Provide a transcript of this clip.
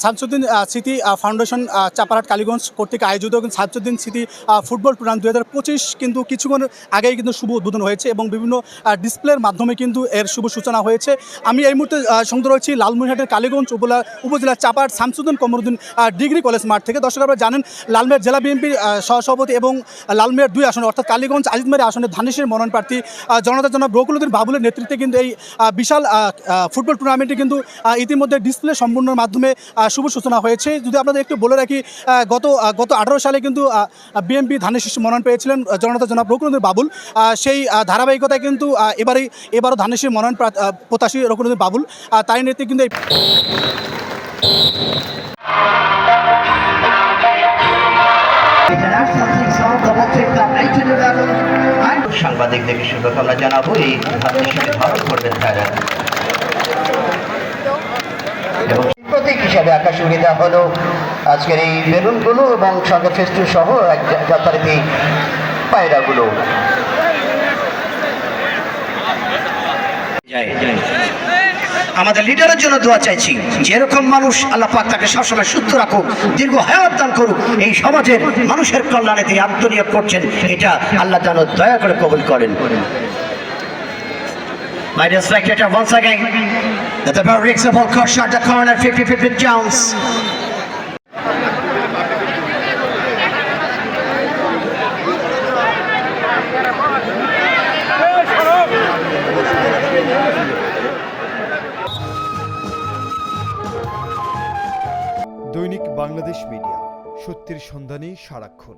শামসুদ্দিন স্মৃতি ফাউন্ডেশন চাপারহাট কালীগঞ্জ কর্তৃক আয়োজিত শামসুদ্দিন স্মৃতি ফুটবল টুর্নামেন্ট 2025 কিন্তু কিছুক্ষণ আগেই কিন্তু শুভ উদ্বোধন হয়েছে এবং বিভিন্ন ডিসপ্লের মাধ্যমে কিন্তু এর শুভ সূচনা হয়েছে। আমি এই মুহূর্তে সংযুক্ত রয়েছি লালমনিরহাটের কালীগঞ্জ উপজেলার চাপারহাট শামসুদ্দিন কমরুদ্দিন ডিগ্রি কলেজ মাঠ থেকে। দর্শক আপনারা জানেন লালমিয়ার জেলা বিএনপির সহসভাপতি এবং লালমিয়ার 2 আসনে অর্থাৎ কালীগঞ্জ আজিদমারি আসনে ধানেশের মনোনয়ন প্রার্থী জনতা জনাব রকুলউদ্দিন বাবুলের নেতৃত্বে কিন্তু এই বিশাল ফুটবল টুর্নামেন্টে কিন্তু ইতিমধ্যে ডিসপ্লে সম্পূর্ণের মাধ্যমে শুভ সূচনা হয়েছে। যদি আপনাদের একটু বলে রাখি, গত 18 সালে কিন্তু বিএনপি ধানের শীর্ষে মনোনয়ন পেয়েছিলেন জনতা জনাব রকুলউদ্দিন বাবুল। সেই ধারাবাহিকতায় কিন্তু এবারও ধানের শীর্ষে মনোনয়ন প্রত্যাশী রকুলউদ্দিন বাবুল, তাই নেতৃত্বে কিন্তু সাংবাদিকদেরকে শুভকামনা জানাবো। এই ধানের শীর্ষে ধারণ করবেন তারা এবং প্রতীক হিসাবে আকাশমণিতা হলো আজকের এই বেলুনগুলো এবং সঙ্গে ফেস্টুন সহ যথারীতি পায়রাগুলো। আমাদের লিডারের জন্য দোয়া চাইছি, যেরকম মানুষ আল্লাহ পাক তাকে সবসময় সুস্থ রাখুক, দীর্ঘ হায়াত দান করুক, এই সমাজের মানুষের কল্যাণে তিনি আত্মনিয়োগ করছেন, এটা আল্লাহ যেন দয়া করে কবুল করেন। My dear spectator, once again, the very reasonable cut shot the corner 50-50 Jones. দৈনিক বাংলাদেশ মিডিয়া, সত্যের সন্ধানে সারাক্ষণ।